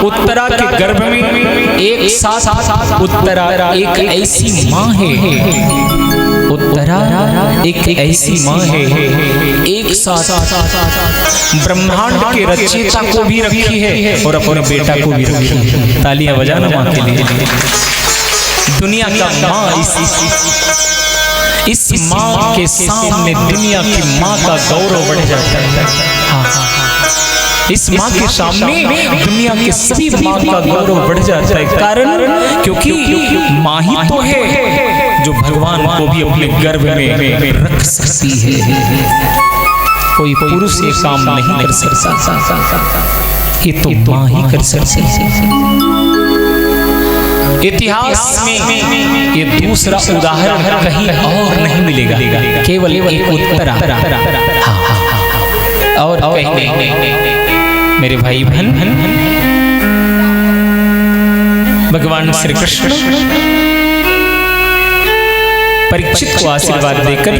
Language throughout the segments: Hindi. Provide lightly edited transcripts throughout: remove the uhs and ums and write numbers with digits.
उत्तरा के गर्भ में एक साथ उत्तरा एक ऐसी माँ है, उत्तरा एक ऐसी माँ है, एक साथ ब्रह्मांड के रचयिता को भी रखी है और अपने बेटा को भी रखी है। तालियां बजाना माँ के लिए। दुनिया का माँ इस माँ के सामने दुनिया की माँ का गौरव बढ़ जाता है। इस माँ के सामने दुनिया के सभी माँ का गौरव बढ़ जाता है। कारण क्योंकि माँ ही तो है जो भगवान को भी अपने गर्भ में रख सकती है। कोई पुरुष ये काम नहीं कर सकता, ये तो माँ ही कर सकती है। इतिहास में ये दूसरा उदाहरण कहीं और नहीं मिलेगा, केवल एक उत्तरा और कहीं नहीं। मेरे भाई बहन, भगवान श्री कृष्ण परीक्षित को आशीर्वाद देकर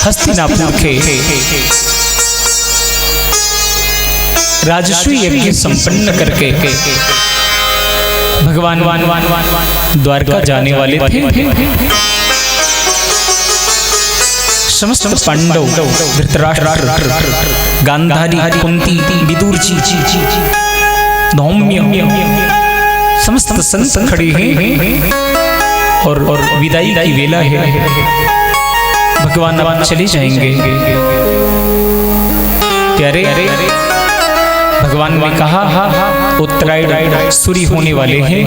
हस्तिनापुर के राजस्वी यज्ञ संपन्न करके भगवान द्वारका जाने वाले थे। समस्त पांडव, धृतराष्ट्र, गांधारी, कुंती, विदुर जी, धौम्य, समस्त संत खड़े हैं और विदाई की वेला है। भगवान चले जाएंगे। प्यारे भगवान ने कहा उत्तरायण सूर्य होने वाले हैं,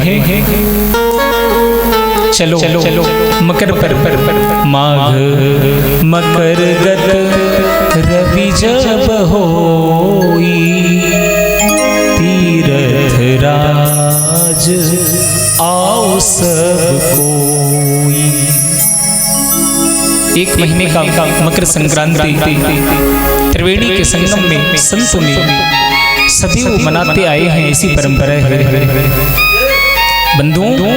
चलो मकर पर माघ मकर गत रवि जब होई, तीरथ राज आओ सब कोई। एक महीने का मकर संक्रांति त्रिवेणी के संगम में संतों ने सदैव मनाते आए हैं, ऐसी परंपरा है। बंधुओं,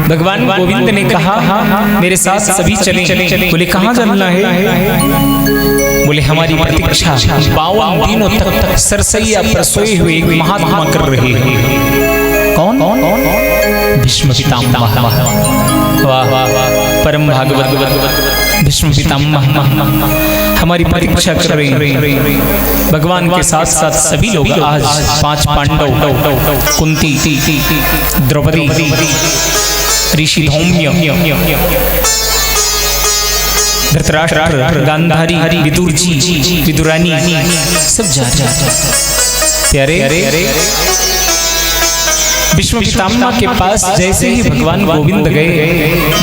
भगवान गोविंद ने कहा मेरे साथ सभी चलें। बोले कहाँ चलना है? बोले हमारी प्रतीक्षा 52 दिनों तक सरसैया पर सोए हुए एक महात्मा कर रहे हैं। कौन? भीष्म पितामह। वाह, परम भागवत भीष्म पितामह हमारी प्रतीक्षा कर रहे हैं। भगवान के साथ साथ सभी लोग आज 5 पांडव, कुंती, द्रौपदी, ऋषि धौम्य, धृतराष्ट्र, गांधारी, विदुर जी, विदुरानी सब जा रहे। प्यारे भीष्म पितामह के पास जैसे ही भगवान गोविंद गए,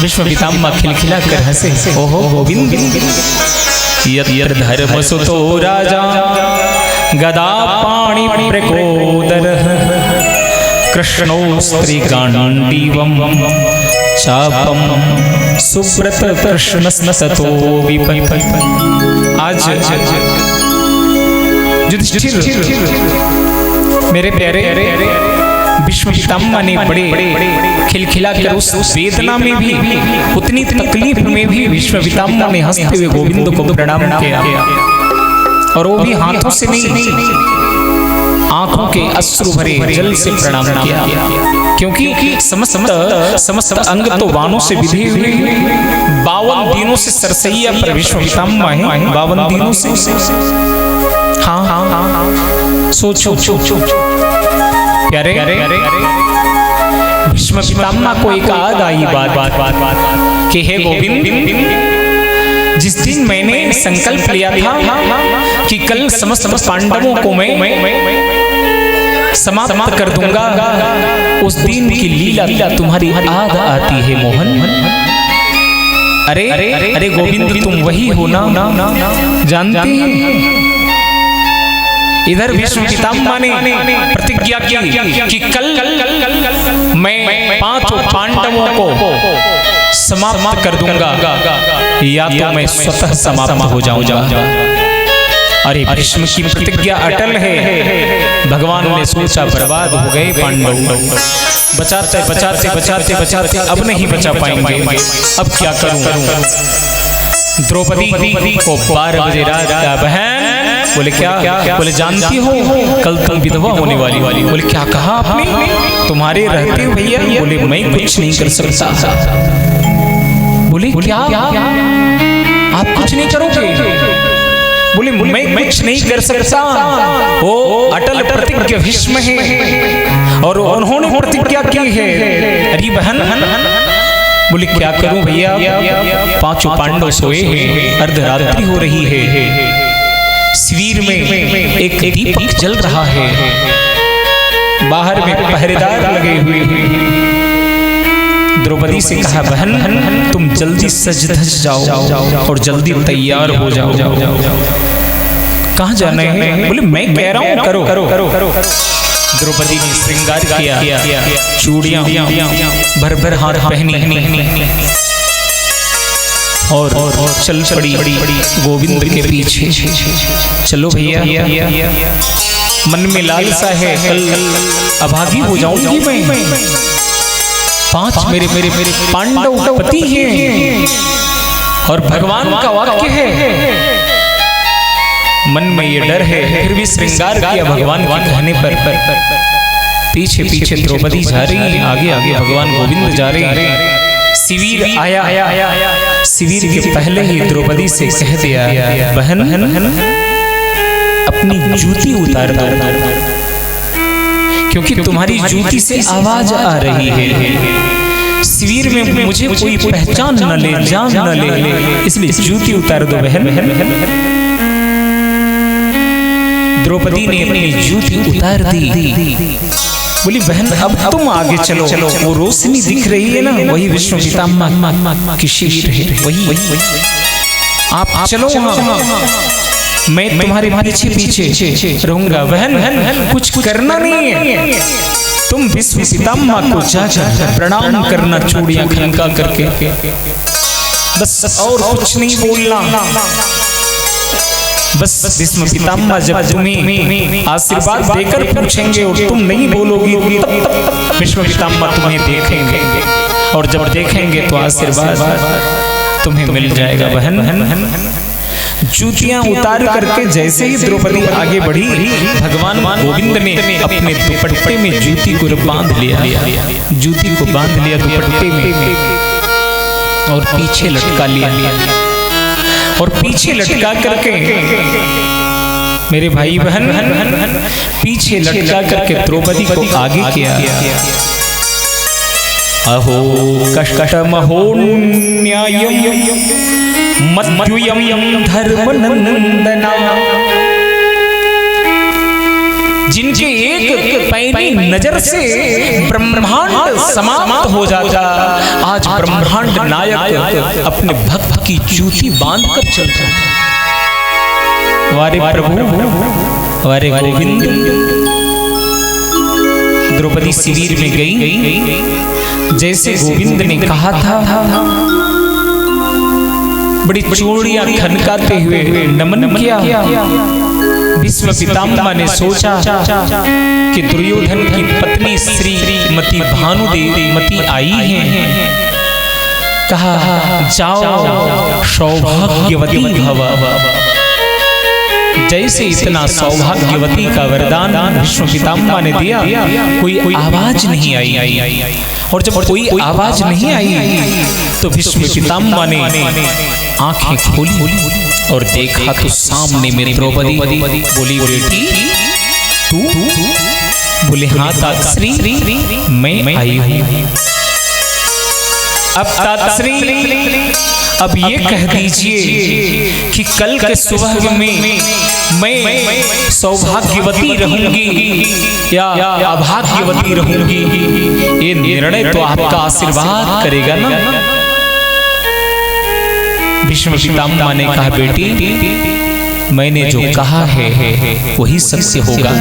भीष्म पितामह खिलखिला कर हंसे। ओहो गोविंद, यत्र धर्मसुतो राजा गदा पाणि प्रकोदरः, कृष्णो स्त्रीगाण्डीवं चापम सुब्रत कृष्णस्ततो विपै। आज युधिष्ठिर मेरे प्यारे भीष्म पितामह ने बड़े खिलखिला कर उस वेदना में भी, उतनी तकलीफ में भी भीष्म पितामह ने हंसते हुए गोविंद को प्रणाम किया। और वो भी हाथों से नहीं, आंखों के अश्रु भरे जल से प्रणाम किया। क्योंकि समस्त अंग तो बाणों से विधे हुए, 52 दिनों से सरसैया पर भीष्म पितामह है। 52 दिनों से। हाँ, सोचो प्यारे भीष्म पितामह को एक याद आई बात कि हे गोविंद, जिस दिन मैंने संकल्प लिया था कि कल समस्त पांडवों को मैं समाप्त कर दूंगा, उस दिन की लीला तुम्हारी याद आती है मोहन। अरे गोविंद, तुम वही हो ना? जानते हैं इधर भीष्म पितामह ने प्रतिज्ञा की कि कल मैं 5 पांडवों को समाप्त कर दूंगा, या तो मैं स्वतः समाप्त हो जाऊंगा। अरे भीष्म की प्रतिज्ञा अटल है। भगवान ने सोचा बर्बाद हो गए पांडव, बचाते अब नहीं बचा पाएंगे, अब क्या करूं? द्रौपदी को 12 बजे रात का बहन बोले क्या? बोले जानती हो कल तुम विधवा होने वाली। बोले क्या कहा आपने? तुम्हारे रहते हो भैया? बोले मैं कुछ नहीं कर सकता। बोले क्या आप कुछ नहीं करोगे? बोले मैं कुछ नहीं कर सकता। वो अटल प्रतिज्ञा भीष्म है और उन्होंने प्रतिज्ञा की है। अरे बहन, बोले क्या करूं भैया? पांचों पांडव सोए हैं, अर्धरात्रि हो रही है, शिविर में एक दीपक जल रहा है, बाहर में पहरेदार लगे हुए हैं। द्रौपदी से कहा बहन तुम जल्दी सज धज जाओ और जल्दी तैयार हो जाओ। कहाँ जाना है? बोले मैं कह रहा हूँ करो। द्रौपदी ने श्रृंगार किया, चूड़ियां भर भर हाथ पहनी और चल पड़ी गोविंद के पीछे। चलो भैया, मन में लालसा है, कल अभागी हो जाऊंगी मैं। 5 मेरे पांडव पति हैं और भगवान का वाक्य है। मन में ये डर है, फिर भी श्रृंगार किया भगवान के कहने पर। पीछे पीछे द्रौपदी जा रही है, आगे आगे भगवान गोविंद जा रहे हैं। शिविर आया, शिविर के पहले ही द्रौपदी से कह दिया बहन अपनी जूती उतार दो, क्योंकि तुम्हारी जूती से आवाज आ रही है। शिविर में मुझे कोई पहचान न ले, जान न ले, इसलिए जूती उतार दो बहन। द्रौपदी ने अपनी जूती उतार दी। बोली बहन अब तुम आगे चलो, वो रोशनी दिख रही है ना, वही विष्णु पितामह की शिविर है, वही आप चलो, मैं तुम्हारे पीछे पीछे रहूंगा। बहन कुछ करना नहीं है, तुम विष्णु पितामह को जा प्रणाम करना, चूड़ियां खनका करके, बस और कुछ नहीं बोलना। बस विष्णु पितामह जब तुम्हें आशीर्वाद देकर पूछेंगे और तुम नहीं बोलोगी, तब विष्णु पितामह तुम्हें देखेंगे और जब देखेंगे तो आशीर्वाद तुम्हें मिल जाएगा। बहन जूतियां उतार करके जैसे ही द्रौपदी आगे बढ़ी, भगवान गोविंद ने अपने दुपट्टे में जूती को बांध लिया, जूती को बांध लिया दुपट्टे में और पीछे लटका लिया। और पीछे लटका करके मेरे भाई बहन पीछे लटका करके द्रौपदी को आगे किया। अहो कष्टमहो न्यायं मद्युयं धर्मनंदना, जिनके एक पैनी नजर से ब्रह्मांड समाप्त हो जाता, आज ब्रह्मांड नायक अपने भक्त की जूती बांध कर चलता। वारे प्रभु वारे गोविंद। द्रौपदी शिविर में गई, जैसे गोविंद ने कहा था, बड़ी चूड़ियां खनकाते हुए नमन किया। भीष्म पितामह ने सोचा कि दुर्योधन की पत्नी श्रीमती भानुदेवी आई हैं, कहा जाओ सौभाग्यवती भव। जैसे इतना सौभाग्यवती का वरदान भीष्म पितामह ने दिया, कोई आवाज नहीं आई। और जब कोई आवाज नहीं आई तो भीष्म पितामह ने आंखें खोली और देखा तो सामने मेरी द्रौपदी। बोली बेटी तू? बोले हाँ तातश्री मैं आई हूँ। अब तातश्री अब ये कह दीजिए कि कल के सुबह में मैं सौभाग्यवती रहूंगी या अभाग्यवती रहूंगी, ये निर्णय तो आपका आशीर्वाद करेगा ना। भीष्म पितामह ने कहा बेटी मैंने जो कहा है वही सत्य होगा।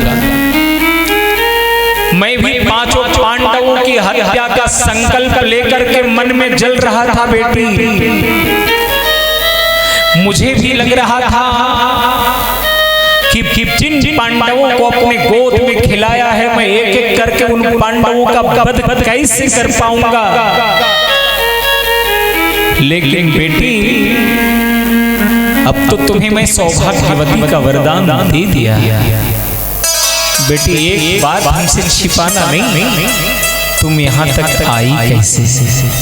मैं भी 5 पांडवों की हत्या का संकल्प लेकर के मन में जल रहा था बेटी। मुझे भी लग रहा था कि जिन पांडवों को अपने गोद में खिलाया है, मैं एक एक करके उन पांडवों का वध कैसे कर पाऊंगा। लेकिन बेटी अब तो तुम्हें मैं सौभाग्यवती का वरदान दे दिया। बेटी एक बात हमसे छिपाना नहीं, तुम यहाँ तक आई कैसे?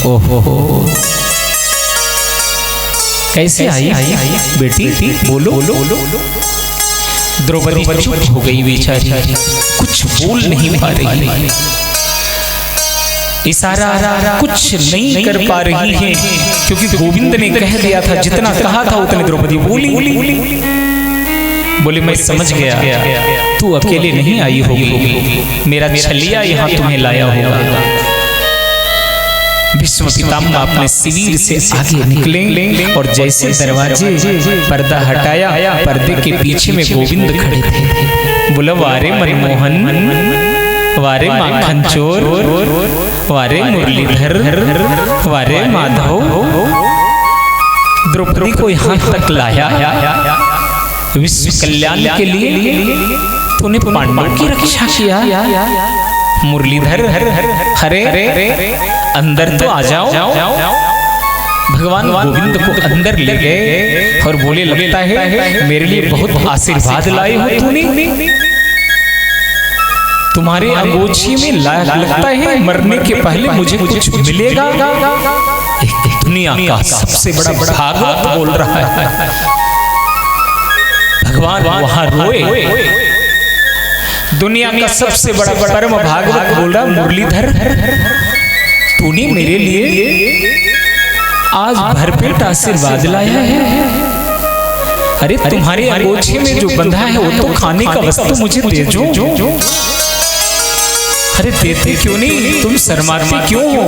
ओहो, कैसे आई बेटी? बोलो। द्रौपदी चुप हो गई बेचारी, कुछ बोल नहीं पा रही, इशारा कुछ नहीं कर पा रही है, क्योंकि गोविंद ने कह दिया था, जितना कहा था उतने द्रौपदी बोली। बोले मैं समझ गया, तू अकेले नहीं आई होगी, मेरा छलिया यहाँ तुम्हें लाया होगा। भीष्म पितामह अपने शिविर से आगे निकले और जैसे दरवाजे पर्दा हटाया, पर्दे के पीछे में गोविंद खड़े थे। बोला वारे मनमोहन, वारे माखन चोर, वारे मुरलीधर, वारे माधव, द्रौपदी को यहाँ तक लाया विश्व कल्याण के लिए, तूने पांडवों की रक्षा किया। मुरलीधर, हरे अंदर तो आ जाओ। भगवान गोविंद को अंदर ले गए और बोले, लगता है मेरे लिए बहुत आशीर्वाद लाए हो तूने, तुम्हारे अंगोछी में लगता है मरने के पहले मुझे कुछ मिलेगा। दुनिया का सबसे बड़ा भागवत बोल रहा है। भगवान वहां रोए, दुनिया का सबसे बड़ा परम भागवत बोल रहा, मुरलीधर तूने मेरे लिए आज भरपेट आशीर्वाद लाया है। अरे तुम्हारे अंगोछे में जो बंधा है वो तो खाने का वस्तु मुझे दे जो। अरे देते क्यों नहीं, तुम शर्माते क्यों हो?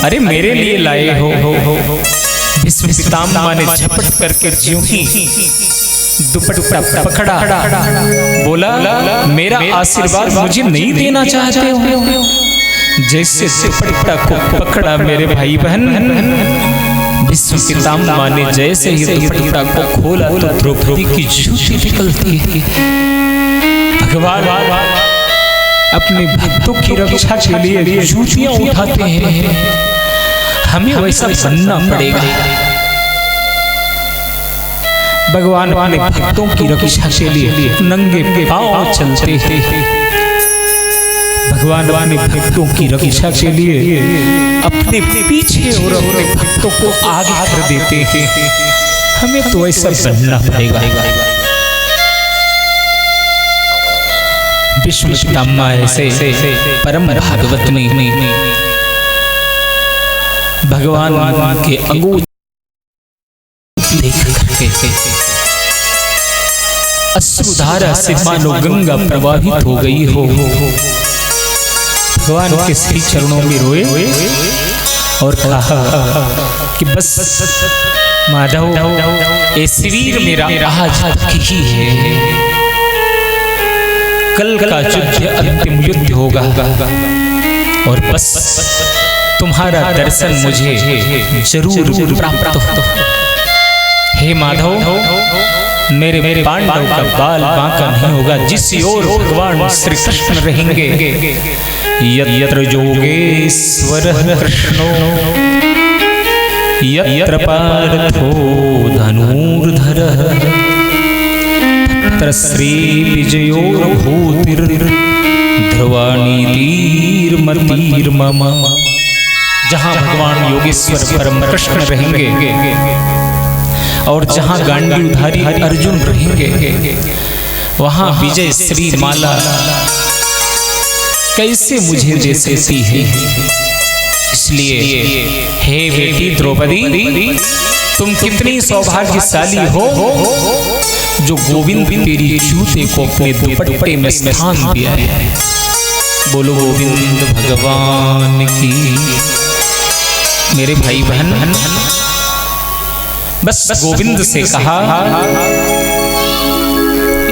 अरे मेरे लिए लाए हो। भीष्म पितामह ने झपट करके ज्यों ही दुपट्टा पकड़ा, बोला मेरा आशीर्वाद मुझे नहीं देना चाहते हो? जैसे दुपट्टा को पकड़ा मेरे भाई बहन, भीष्म पितामह ने जैसे ही दुपट्टा को खोला तो द्रौपदी की जूती निकलती है। भगवान अपने भक्तों की रक्षा के लिए जूतियां उठाते हैं, हमें वैसा बनना पड़ेगा। भगवान अपने भक्तों की रक्षा के लिए नंगे पांव चलते हैं। भगवान अपने भक्तों की रक्षा के लिए अपने पीछे और अपने भक्तों को आगे कर देते हैं, हमें तो ऐसा बनना पड़ेगा। भीष्म पितामह ऐसे परम भागवत में भगवान के अंगों देख करके अश्रुधारा से मानो गंगा प्रवाहित हो गई हो। भगवान के श्री चरणों में रोए और कहा कि बस माधव, ये शरीर मेरा आज तक ही है, कल का युद्ध अंतिम युद्ध होगा और बस तुम्हारा दर्शन मुझे जरूर प्राप्त हो। हे माधव, मेरे पांडव का बाल बांका नहीं होगा, जिस ओर भगवान श्री कृष्ण रहेंगे, यत्र योगेश्वरः कृष्णो यत्र पार्थो धनुर्धरः तत्र श्री विजयो भूतिर्ध्रुवानीतिर्मतिर्मम। जहाँ भगवान योगेश्वर परम कृष्ण रहेंगे और जहाँ गांडीवधारी अर्जुन रहेंगे, वहाँ विजय श्री माला कैसे मुझे दे सकती है? इसलिए हे बेटी द्रौपदी, तुम कितनी सौभाग्यशाली हो जो गोविंद तेरी जूते को अपने दुपट्टे में स्थान दिया है। बोलो गोविंद भगवान की। मेरे भाई बहन, बस गोविंद से कहा,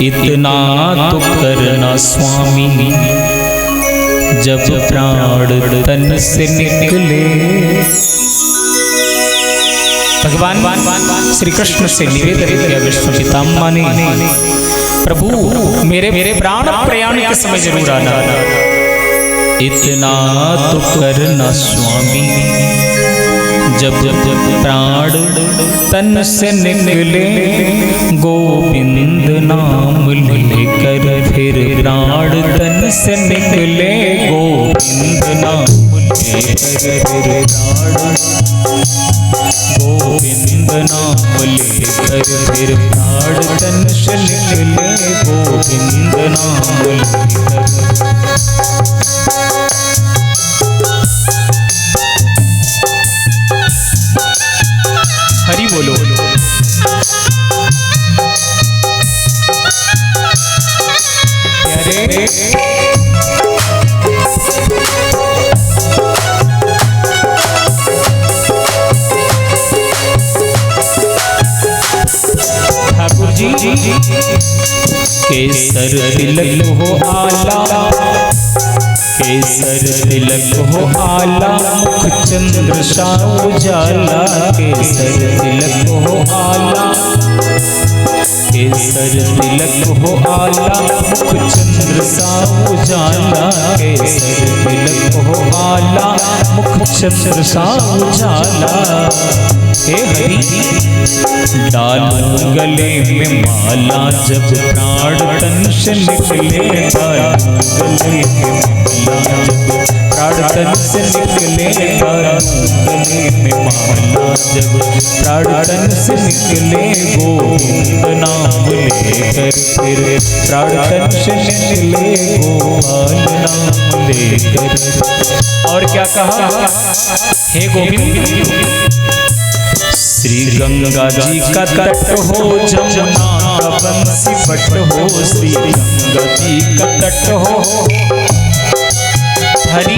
इतना तो करना स्वामी, जब प्राण तन से निकले। भगवान श्री कृष्ण से निवेदन किया विष्णु पितामह ने, प्रभु मेरे प्राण प्रयाण के समय जरूर आना। इतना तो करना स्वामी, जब प्राण तन से निकले गोविंद नाम लेकर, फिर प्राण तन से निकले गोविंद नाम लेकर, गोविंद नाम लेकर, फिर प्राण तन से निकले गोविंद नाम लेकर। हरि बोलो। प्यारे ठाकुर जी केसर तिलक हो आला, केसर तिलक हो आला, मुख चंद्र सा उजाला, केसर तिलक हो आला, केसर तिलक हो आला, मुख चंद्र सा उजाला, केसर तिलक हो आला, मुख चंद्र सा उजाला। हे हरि डालू गले में माला, जब प्राण तन से निकले, डालू गले में माला, प्राण तन से निकले, डालू गले में माला, जब प्राण तन से निकले गोविंद नाम लेकर, फिर प्राण तन से निकले गोपाल नाम लेकर। और क्या कहा? हे गोविंद श्री गंगा जी का तट हो, जमुना का बंसी बट हो, श्री गंगा जी का तट हो हरि,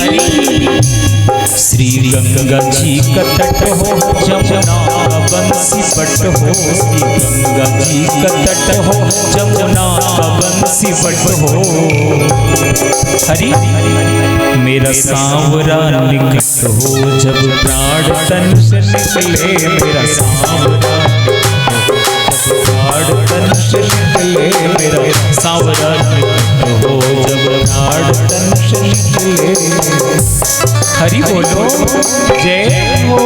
श्री गंगा जी का तट हो, जमुना का बंसी बट हो, श्री गंगा जी का तट हो, जमुना का बंसी बट हो हरि। मेरा सांवरा निकट हो, जब प्राण तन से निकले, मेरा सांवरा प्राण तन से निकले, मेरा सांवरा निकट हो, जब प्राण तन से निकले। हरि बोलो जय हो।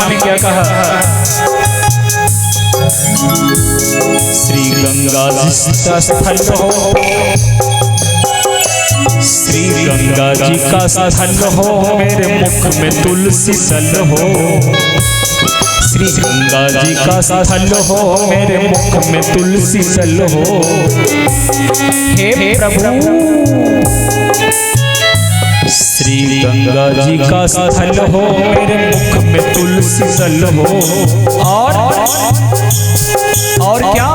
ने क्या कहा? श्री गंगा जी का स्थल हो, श्री गंगा जी का स्थल हो, मेरे मुख में तुलसी दल हो, श्री गंगा जी का स्थल हो, मेरे मुख में तुलसी दल हो। हे प्रभु श्री गंगा जी का स्थल हो, मेरे मुख में तुलसी दल हो। और क्या?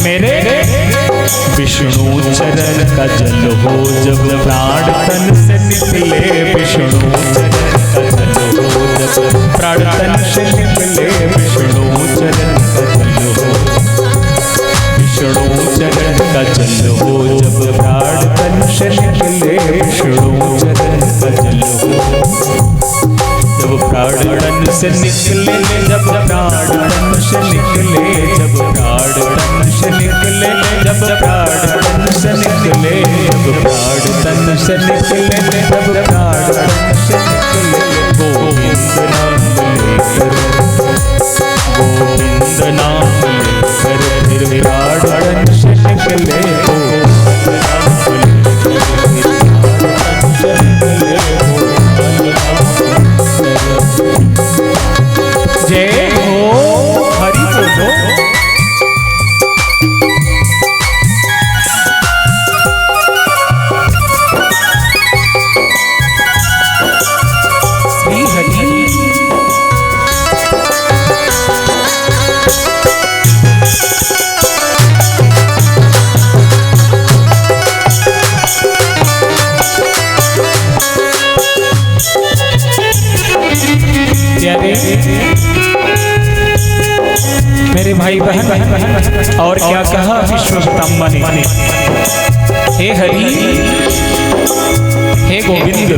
मेरे विष्णु चरण का जल हो, जब प्राण तन से निकले, विष्णु चरण का जल हो, जब प्राण तन से निकले, विष्णु चरण का जल हो, विष्णु चरण का जल हो, जब प्राण तन से निकले, विष्णु चरण का जल हो, जब प्राण तन से निकले, जब प्राण तन से निकले, जब प्राण तन से निकले, जब प्राण तन से निकले, जब प्राण तन से निकले, जब प्राण तन से निकले, गोविंद नाम लेकर, गोविंद नाम लेकर, फिर प्राण तन से निकले, गोविंद नाम लेकर। जय हो हरि बोलो। भाई बहन। और क्या कहा विश्वकर्मा ने, हे हरि हे गोविंद,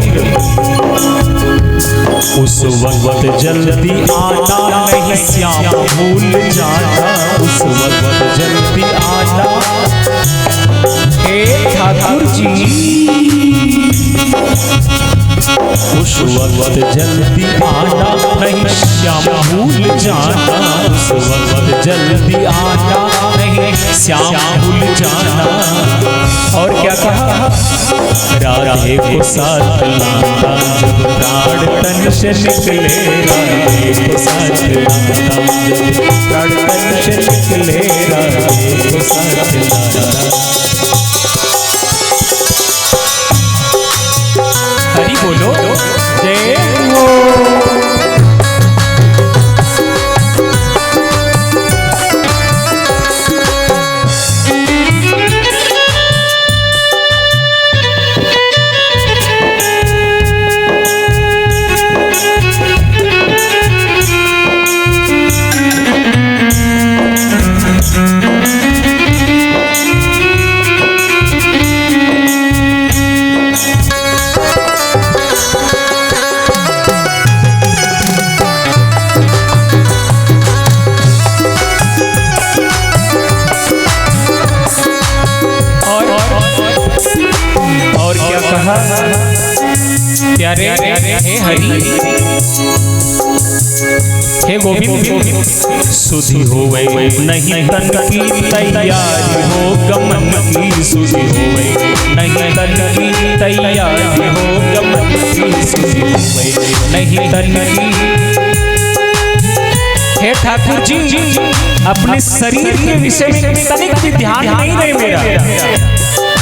उस वक्त जल्दी आना नहीं श्याम भूल जाना, उस वक्त जल्दी आना। हे ठाकुर जी उस वक्त जल्दी आना नहीं श्याम भूल जाना, उस वक्त जल्दी आना नहीं श्याम भूल जाना। और क्या कहा, राधे को साथ लाना जब प्राण तन से निकले, राधे को साथ लाना जब प्राण तन से निकले, राधे को साथ लाना। हरि बोलो जय हो। क्या रे हे हरि हे गोविंद, सुधि होवे नहीं तन की तैयारी हो गमन की, सुधि होवे नहीं तन की तैयारी हो गमन की, सुधि होवे नहीं तन की। हे ठाकुर जी अपने शरीर के विषय में तनिक भी ध्यान नहीं रहे मेरा।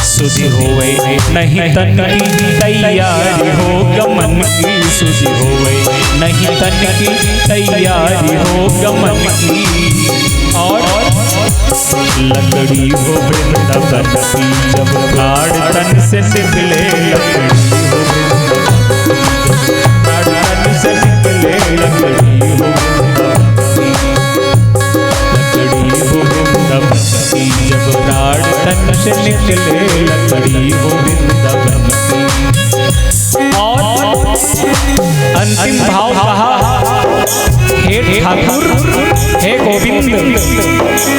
सुधि होवे नहीं तन की तैयारी हो गमन की, सुधि होवे नहीं तन की तैयारी हो गमन की। और लकड़ी हो वृंदावन की जब प्राण तन से निकले, लकड़ी हो प्राण तन से निकले, लकड़ी हो जब प्राण तन से निकले, लकड़ी हो वृंदावन की। और अंतिम भाव कहा, हे ठाकुर हे गोविंद,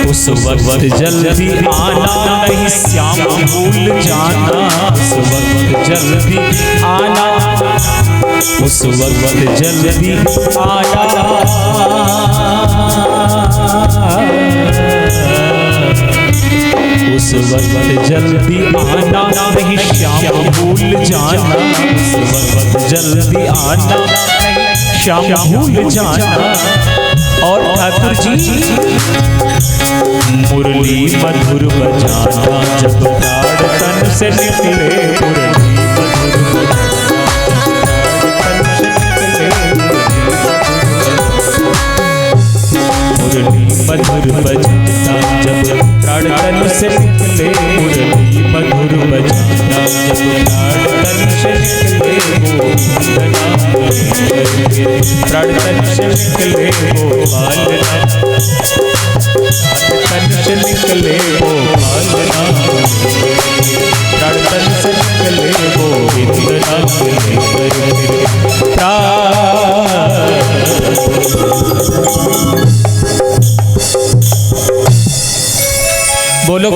उस वक्त जल्दी आना नहीं श्याम भूल जाना, उस वक्त जल्दी आना, उस वक्त जल्दी आना। उस वक्त जल्दी आना नहीं श्याम भूल जाना, उस वक्त जल्दी आना नहीं श्याम भूल जाना। और ठाकुर जी मुरली मधुर बजाना जब प्राण तन से निकले, मुरली मधुर बजाना जब प्राण तन से निकले, मुरली मधुर बजाना जब प्राण तन से निकले, प्राण तन से निकले वो बालना, तन से निकले वो बालना, प्राण तन से निकले वो विंदना, बोलो।